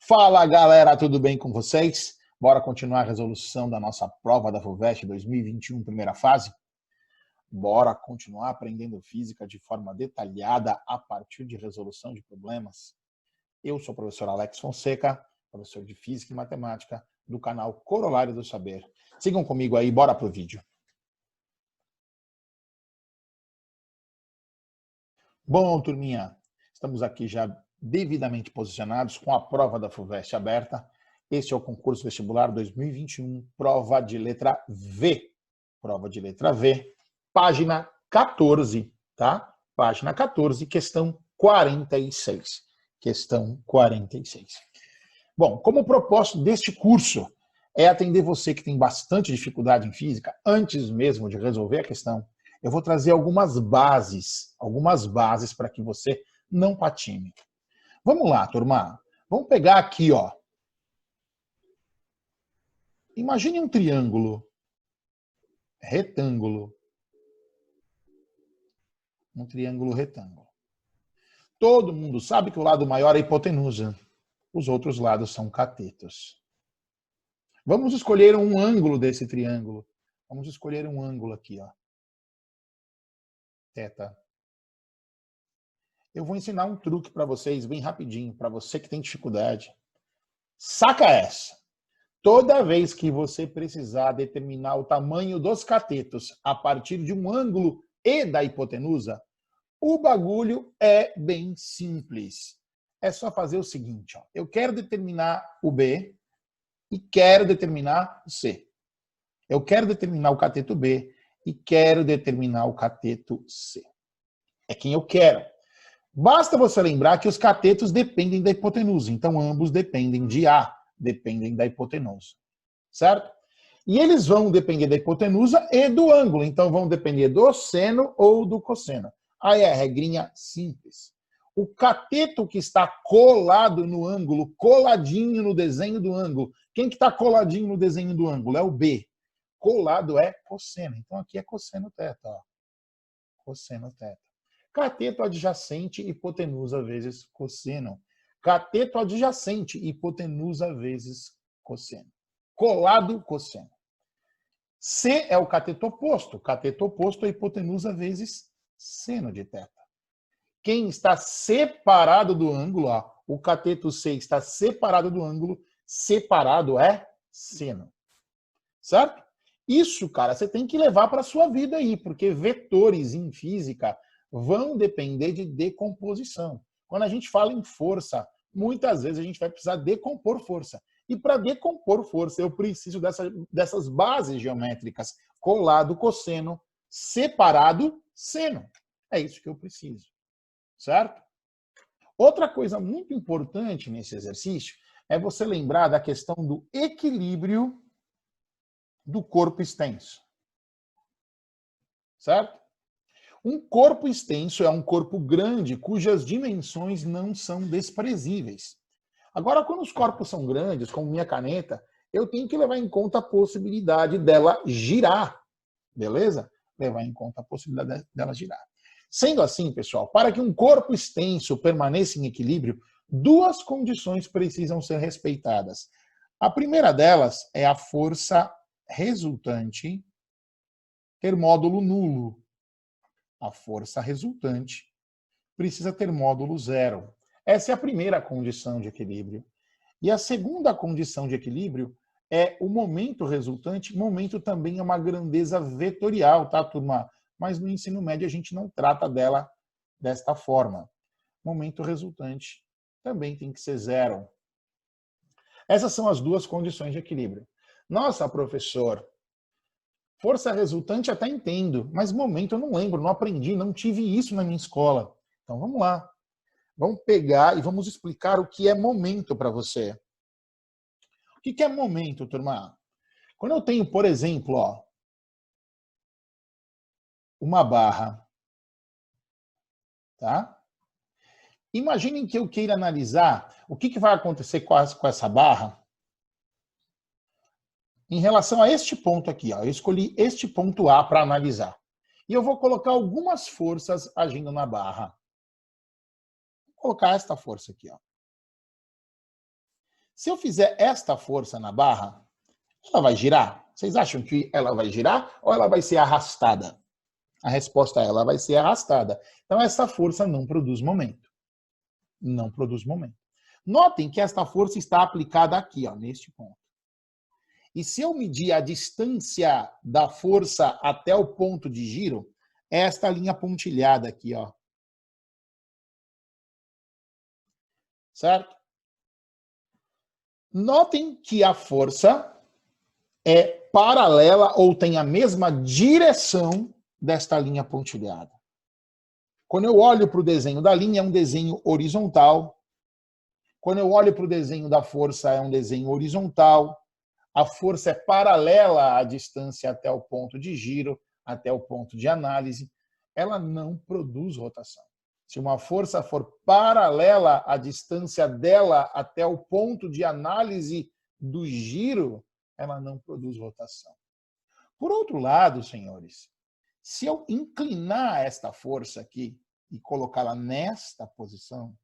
Fala galera, tudo bem com vocês? Bora continuar a resolução da nossa prova da FUVEST 2021, primeira fase? Bora continuar aprendendo física de forma detalhada a partir de resolução de problemas? Eu sou o professor Alex Fonseca, professor de Física e Matemática do canal Corolário do Saber. Sigam comigo aí, bora pro vídeo. Bom, turminha, estamos aqui já devidamente posicionados com a prova da FUVEST aberta. Este é o concurso vestibular 2021, prova de letra V. Prova de letra V, página 14, tá? Página 14, questão 46. Questão 46. Bom, como o propósito deste curso é atender você que tem bastante dificuldade em física, antes mesmo de resolver a questão, eu vou trazer algumas bases para que você não patine. Vamos lá, turma. Vamos pegar aqui, ó. Imagine um triângulo retângulo. Um triângulo retângulo. Todo mundo sabe que o lado maior é a hipotenusa. Os outros lados são catetos. Vamos escolher um ângulo desse triângulo. Vamos escolher um ângulo aqui, ó. Teta. Eu vou ensinar um truque para vocês, bem rapidinho, para você que tem dificuldade. Saca essa! Toda vez que você precisar determinar o tamanho dos catetos a partir de um ângulo e da hipotenusa, o bagulho é bem simples. É só fazer o seguinte, ó. Eu quero determinar o B e quero determinar o C. Eu quero determinar o cateto B e quero determinar o cateto C. É quem eu quero. Basta você lembrar que os catetos dependem da hipotenusa, então ambos dependem de A, dependem da hipotenusa, certo? E eles vão depender da hipotenusa e do ângulo, então vão depender do seno ou do cosseno. Aí é a regrinha simples. O cateto que está colado no ângulo, coladinho no desenho do ângulo, quem que está coladinho no desenho do ângulo? É o B. Colado é cosseno, então aqui é cosseno teta, ó. Cosseno teta. Cateto adjacente, hipotenusa vezes cosseno. Cateto adjacente, hipotenusa vezes cosseno. Colado, cosseno. C é o cateto oposto. Cateto oposto é hipotenusa vezes seno de teta. Quem está separado do ângulo, ó, o cateto C está separado do ângulo, separado é seno. Certo? Isso, cara, você tem que levar para a sua vida aí, porque vetores em física vão depender de decomposição. Quando a gente fala em força, muitas vezes a gente vai precisar decompor força. E para decompor força, eu preciso dessas bases geométricas. Colado, cosseno, separado, seno. É isso que eu preciso. Certo? Outra coisa muito importante nesse exercício é você lembrar da questão do equilíbrio do corpo extenso. Certo? Um corpo extenso é um corpo grande cujas dimensões não são desprezíveis. Agora, quando os corpos são grandes, como minha caneta, eu tenho que levar em conta a possibilidade dela girar. Beleza? Levar em conta a possibilidade dela girar. Sendo assim, pessoal, para que um corpo extenso permaneça em equilíbrio, duas condições precisam ser respeitadas. A primeira delas é a força resultante ter módulo nulo. A força resultante precisa ter módulo zero. Essa é a primeira condição de equilíbrio. E a segunda condição de equilíbrio é o momento resultante. Momento também é uma grandeza vetorial, tá, turma? Mas no ensino médio a gente não trata dela desta forma. Momento resultante também tem que ser zero. Essas são as duas condições de equilíbrio. Nossa, professor, força resultante até entendo, mas momento eu não lembro, não aprendi, não tive isso na minha escola. Então vamos lá. Vamos pegar e vamos explicar o que é momento para você. O que é momento, turma? Quando eu tenho, por exemplo, ó, uma barra, tá? Imaginem que eu queira analisar o que vai acontecer com essa barra em relação a este ponto aqui, ó. Eu escolhi este ponto A para analisar. E eu vou colocar algumas forças agindo na barra. Vou colocar esta força aqui, ó. Se eu fizer esta força na barra, ela vai girar? Vocês acham que ela vai girar ou ela vai ser arrastada? A resposta é ela vai ser arrastada. Então, essa força não produz momento. Não produz momento. Notem que esta força está aplicada aqui, ó, neste ponto. E se eu medir a distância da força até o ponto de giro, é esta linha pontilhada aqui, ó. Certo? Notem que a força é paralela ou tem a mesma direção desta linha pontilhada. Quando eu olho para o desenho da linha, é um desenho horizontal. Quando eu olho para o desenho da força, é um desenho horizontal. A força é paralela à distância até o ponto de giro, até o ponto de análise. Ela não produz rotação. Se uma força for paralela à distância dela até o ponto de análise do giro, ela não produz rotação. Por outro lado, senhores, se eu inclinar esta força aqui e colocá-la nesta posição,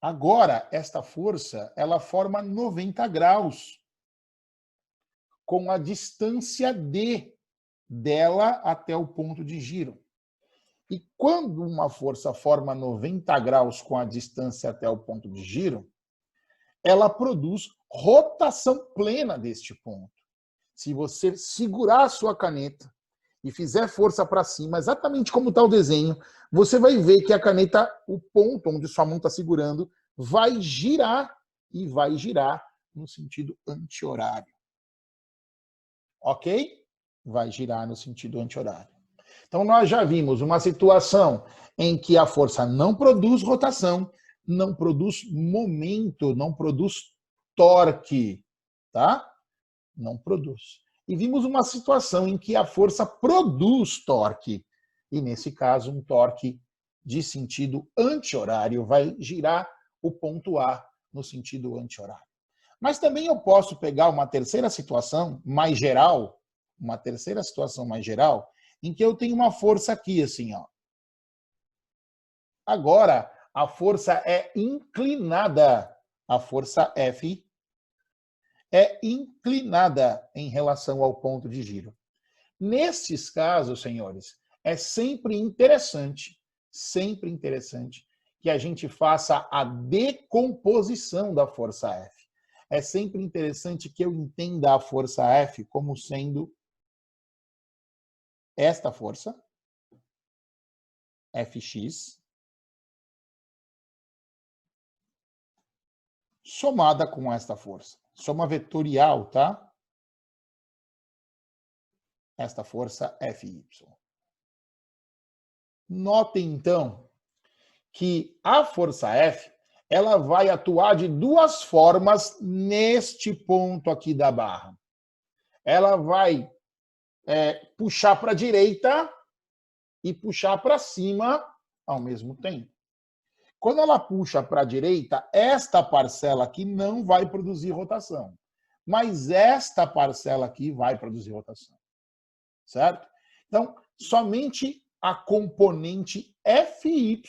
agora esta força ela forma 90 graus com a distância D dela até o ponto de giro. E quando uma força forma 90 graus com a distância até o ponto de giro, ela produz rotação plena deste ponto. Se você segurar a sua caneta e fizer força para cima, exatamente como está o desenho, você vai ver que a caneta, o ponto onde sua mão está segurando, vai girar e vai girar no sentido anti-horário. Ok? Vai girar no sentido anti-horário. Então, nós já vimos uma situação em que a força não produz rotação, não produz momento, não produz torque, tá? Não produz. E vimos uma situação em que a força produz torque. E, nesse caso, um torque de sentido anti-horário vai girar o ponto A no sentido anti-horário. Mas também eu posso pegar uma terceira situação mais geral, em que eu tenho uma força aqui, assim, ó. Agora, a força é inclinada. A força F é inclinada em relação ao ponto de giro. Nesses casos, senhores, é sempre interessante que a gente faça a decomposição da força F. É sempre interessante que eu entenda a força F como sendo esta força, Fx, somada com esta força. Soma vetorial, tá? Esta força Fy. Notem, então, que a força F ela vai atuar de duas formas neste ponto aqui da barra. Ela vai puxar para a direita e puxar para cima ao mesmo tempo. Quando ela puxa para a direita, esta parcela aqui não vai produzir rotação. Mas esta parcela aqui vai produzir rotação. Certo? Então, somente a componente Fy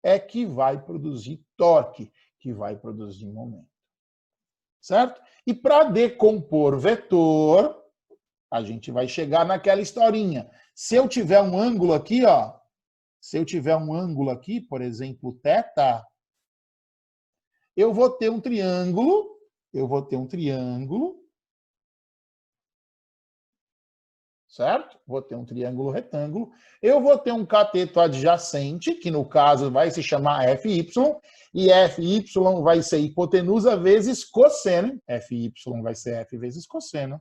é que vai produzir torque, que vai produzir momento. Certo? E para decompor vetor, a gente vai chegar naquela historinha. Se eu tiver um ângulo aqui, ó, por exemplo, θ, eu vou ter um triângulo, certo? Vou ter um triângulo retângulo. Eu vou ter um cateto adjacente, que no caso vai se chamar FY, e FY vai ser hipotenusa vezes cosseno. FY vai ser F vezes cosseno.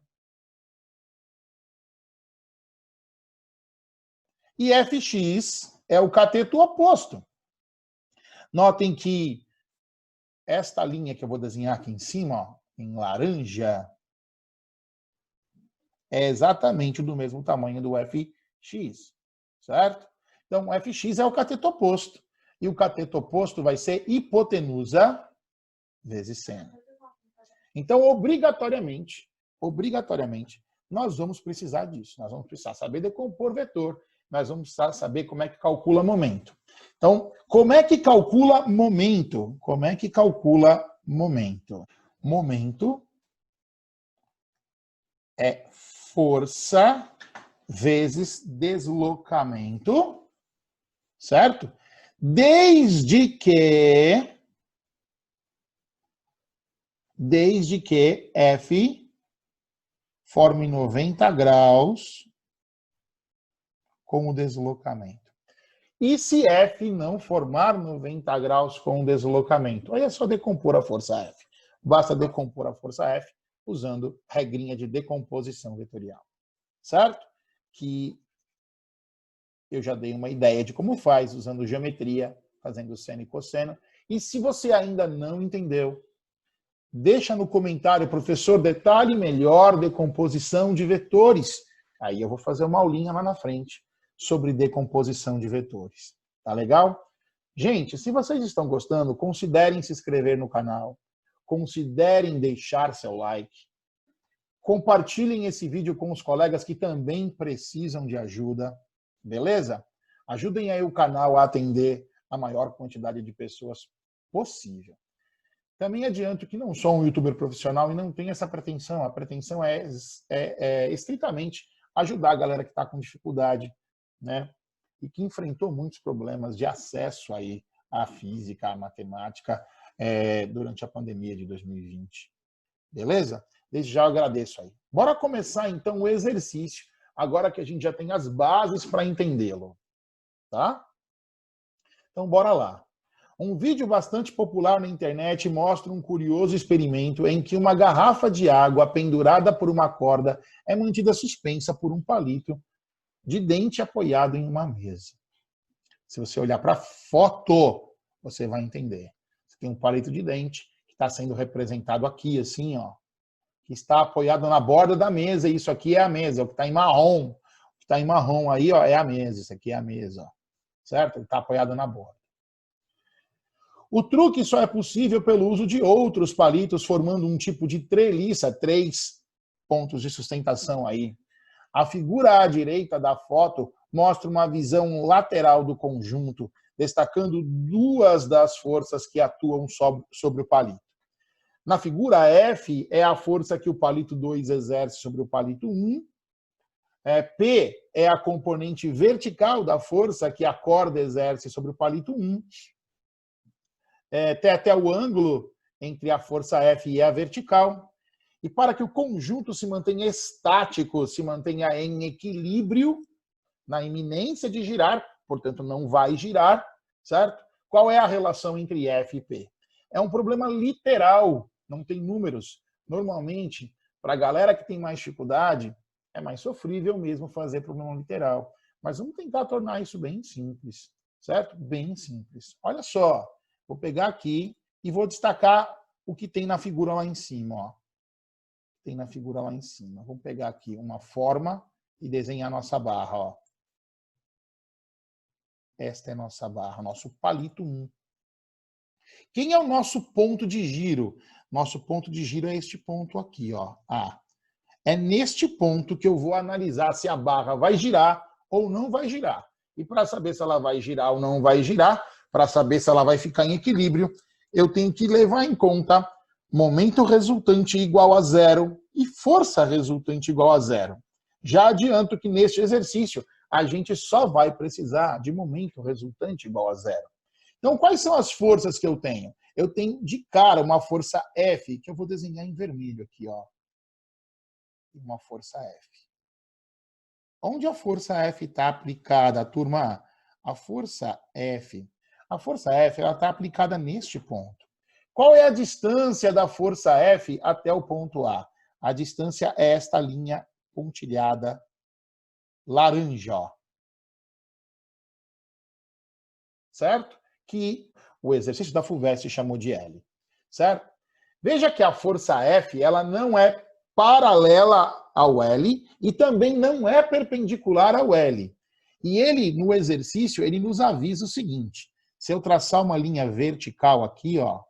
E Fx é o cateto oposto. Notem que esta linha que eu vou desenhar aqui em cima, ó, em laranja, é exatamente do mesmo tamanho do Fx, certo? Então, o Fx é o cateto oposto. E o cateto oposto vai ser hipotenusa vezes seno. Então, obrigatoriamente, nós vamos precisar disso. Nós vamos precisar saber decompor vetor. nós vamos precisar saber como é que calcula momento. Então, como é que calcula momento? Como é que calcula momento? Momento é força vezes deslocamento, certo? Desde que F forme 90 graus com o deslocamento. E se F não formar 90 graus com o deslocamento? Aí é só decompor a força F. Basta decompor a força F usando regrinha de decomposição vetorial. Certo? Que eu já dei uma ideia de como faz, usando geometria, fazendo seno e cosseno. E se você ainda não entendeu, deixa no comentário, professor, detalhe melhor decomposição de vetores. Aí eu vou fazer uma aulinha lá na frente sobre decomposição de vetores. Tá legal? Gente, se vocês estão gostando, considerem se inscrever no canal, considerem deixar seu like, compartilhem esse vídeo com os colegas que também precisam de ajuda, beleza? Ajudem aí o canal a atender a maior quantidade de pessoas possível. Também adianto que não sou um youtuber profissional e não tenho essa pretensão. A pretensão é estritamente ajudar a galera que está com dificuldade, né? E que enfrentou muitos problemas de acesso aí à física, à matemática, durante a pandemia de 2020. Beleza? Desde já eu agradeço aí. Bora começar então o exercício, agora que a gente já tem as bases para entendê-lo. Tá? Então bora lá. Um vídeo bastante popular na internet mostra um curioso experimento em que uma garrafa de água pendurada por uma corda é mantida suspensa por um palito de dente apoiado em uma mesa. Se você olhar para a foto, você vai entender. Você tem um palito de dente que está sendo representado aqui, assim, ó, que está apoiado na borda da mesa. E isso aqui é a mesa, o que está em marrom. O que está em marrom aí, ó, é a mesa. Isso aqui é a mesa, ó, certo? Ele está apoiado na borda. O truque só é possível pelo uso de outros palitos, formando um tipo de treliça, 3 pontos de sustentação aí. A figura à direita da foto mostra uma visão lateral do conjunto, destacando 2 das forças que atuam sobre o palito. Na figura F é a força que o palito 2 exerce sobre o palito 1. P é a componente vertical da força que a corda exerce sobre o palito 1. Tem até o ângulo entre a força F e a vertical. E para que o conjunto se mantenha estático, se mantenha em equilíbrio, na iminência de girar, portanto não vai girar, certo? Qual é a relação entre F e P? É um problema literal, não tem números. Normalmente, para a galera que tem mais dificuldade, é mais sofrível mesmo fazer problema literal. Mas vamos tentar tornar isso bem simples, certo? Bem simples. Olha só. Vou pegar aqui e vou destacar o que tem na figura lá em cima. Ó. Tem na figura lá em cima. Vamos pegar aqui uma forma e desenhar nossa barra. Ó. Esta é a nossa barra, nosso palito 1. Quem é o nosso ponto de giro? Nosso ponto de giro é este ponto aqui. Ó. A. É neste ponto que eu vou analisar se a barra vai girar ou não vai girar. E para saber se ela vai girar ou não vai girar, para saber se ela vai ficar em equilíbrio, eu tenho que levar em conta momento resultante igual a 0 e força resultante igual a 0. Já adianto que neste exercício a gente só vai precisar de momento resultante igual a 0. Então, quais são as forças que eu tenho? Eu tenho de cara uma força F, que eu vou desenhar em vermelho aqui, ó. Uma força F. Onde a força F está aplicada, turma? A força F ela está aplicada neste ponto. Qual é a distância da força F até o ponto A? A distância é esta linha pontilhada laranja. Ó. Certo? Que o exercício da FUVEST chamou de L. Certo? Veja que a força F ela não é paralela ao L e também não é perpendicular ao L. E ele, no exercício, ele nos avisa o seguinte. Se eu traçar uma linha vertical aqui, ó,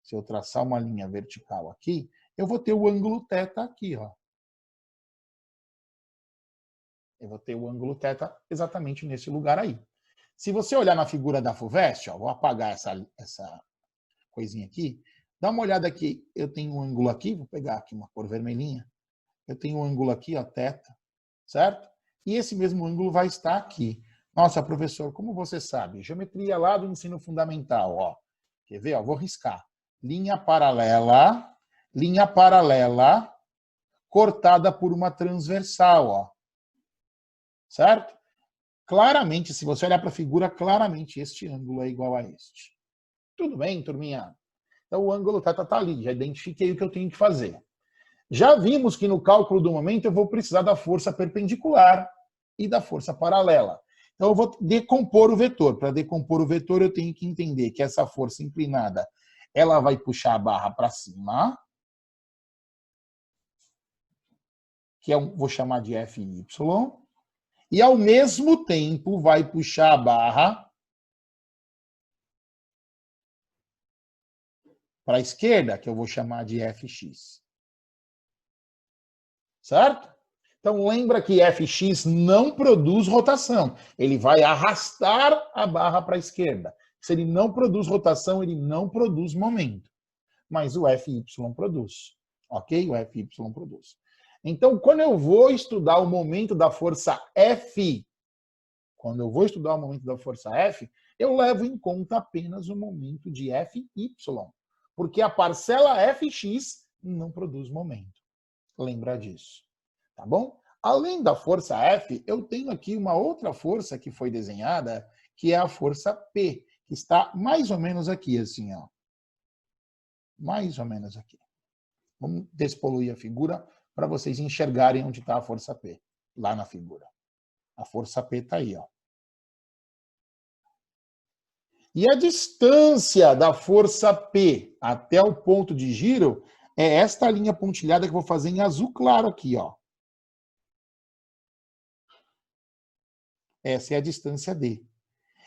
se eu traçar uma linha vertical aqui, eu vou ter o ângulo θ aqui, ó. Eu vou ter o ângulo θ exatamente nesse lugar aí. Se você olhar na figura da FUVEST, ó, vou apagar essa coisinha aqui, dá uma olhada aqui, eu tenho um ângulo aqui, vou pegar aqui uma cor vermelhinha, eu tenho um ângulo aqui, ó, θ, certo? E esse mesmo ângulo vai estar aqui. Nossa, professor, como você sabe? Geometria lá do ensino fundamental, ó. Quer ver? Ó, vou riscar. Linha paralela, cortada por uma transversal, ó. Certo? Claramente, se você olhar para a figura, claramente este ângulo é igual a este. Tudo bem, turminha? Então o ângulo θ está ali, já identifiquei o que eu tenho que fazer. Já vimos que no cálculo do momento eu vou precisar da força perpendicular e da força paralela. Então eu vou decompor o vetor. Para decompor o vetor eu tenho que entender que essa força inclinada ela vai puxar a barra para cima, que vou chamar de Fy, e ao mesmo tempo vai puxar a barra para a esquerda, que eu vou chamar de Fx. Certo? Então lembra que Fx não produz rotação. Ele vai arrastar a barra para a esquerda. Se ele não produz rotação, ele não produz momento. Mas o Fy produz. Ok? O Fy produz. Então, quando eu vou estudar o momento da força F, eu levo em conta apenas o momento de Fy, porque a parcela Fx não produz momento. Lembra disso. Tá bom? Além da força F, eu tenho aqui uma outra força que foi desenhada, que é a força P, que está mais ou menos aqui, assim, ó. Mais ou menos aqui. Vamos despoluir a figura para vocês enxergarem onde está a força P, lá na figura. A força P está aí, ó. E a distância da força P até o ponto de giro é esta linha pontilhada que eu vou fazer em azul claro aqui, ó. Essa é a distância D.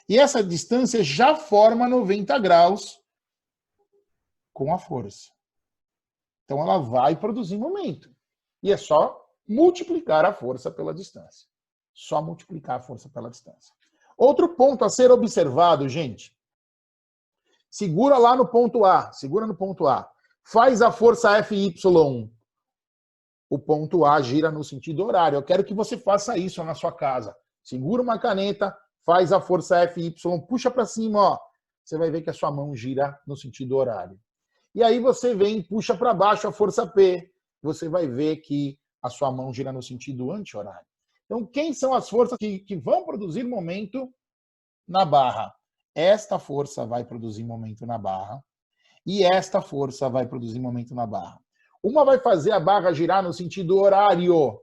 E essa distância já forma 90 graus com a força. Então ela vai produzir momento. E é só multiplicar a força pela distância. Só multiplicar a força pela distância. Outro ponto a ser observado, gente. Segura lá no ponto A. Segura no ponto A. Faz a força Fy. O ponto A gira no sentido horário. Eu quero que você faça isso na sua casa. Segura uma caneta, faz a força Fy, puxa para cima, ó. Você vai ver que a sua mão gira no sentido horário. E aí você vem e puxa para baixo a força P. Você vai ver que a sua mão gira no sentido anti-horário. Então, quem são as forças que vão produzir momento na barra? Esta força vai produzir momento na barra e esta força vai produzir momento na barra. Uma vai fazer a barra girar no sentido horário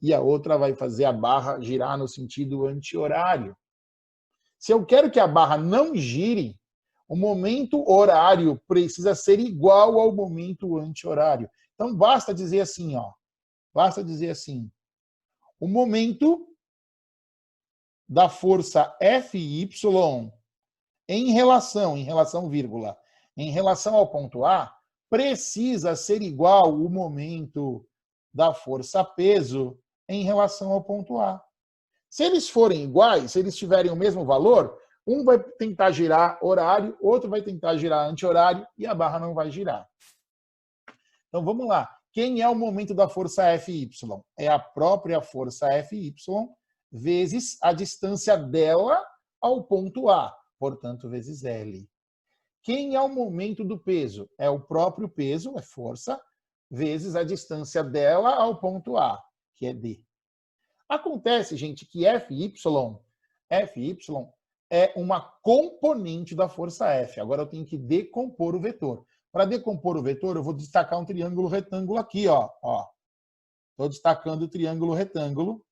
e a outra vai fazer a barra girar no sentido anti-horário. Se eu quero que a barra não gire, o momento horário precisa ser igual ao momento anti-horário. Então, basta dizer assim, ó. Basta dizer assim. O momento da força Fy em relação, vírgula, em relação ao ponto A, precisa ser igual ao momento da força peso em relação ao ponto A. Se eles forem iguais, se eles tiverem o mesmo valor, um vai tentar girar horário, outro vai tentar girar anti-horário e a barra não vai girar. Então vamos lá. Quem é o momento da força Fy? É a própria força Fy vezes a distância dela ao ponto A, portanto, vezes L. Quem é o momento do peso? É o próprio peso, é força, vezes a distância dela ao ponto A, que é D. Acontece, gente, que Fy é uma componente da força F. Agora eu tenho que decompor o vetor. Para decompor o vetor, eu vou destacar um triângulo retângulo aqui, ó. Estou destacando o triângulo retângulo.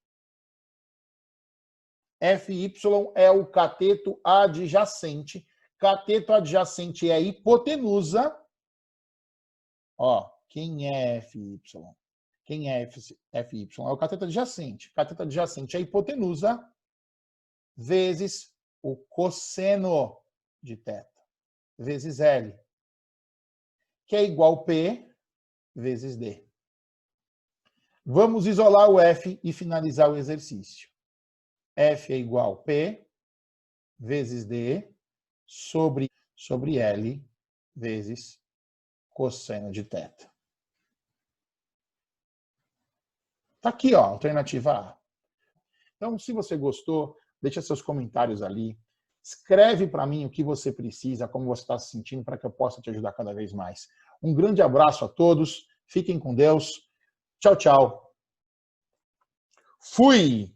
Fy é o cateto adjacente. Cateto adjacente é a hipotenusa. Ó, quem é Fy? Quem é Fy? É o cateto adjacente. Cateto adjacente é a hipotenusa vezes o cosseno de θ, vezes L, que é igual a P vezes D. Vamos isolar o F e finalizar o exercício. F é igual a P vezes D sobre L vezes cosseno de θ. Tá aqui, ó, alternativa A. Então, se você gostou, deixa seus comentários ali. Escreve para mim o que você precisa, como você está se sentindo, para que eu possa te ajudar cada vez mais. Um grande abraço a todos. Fiquem com Deus. Tchau, tchau. Fui!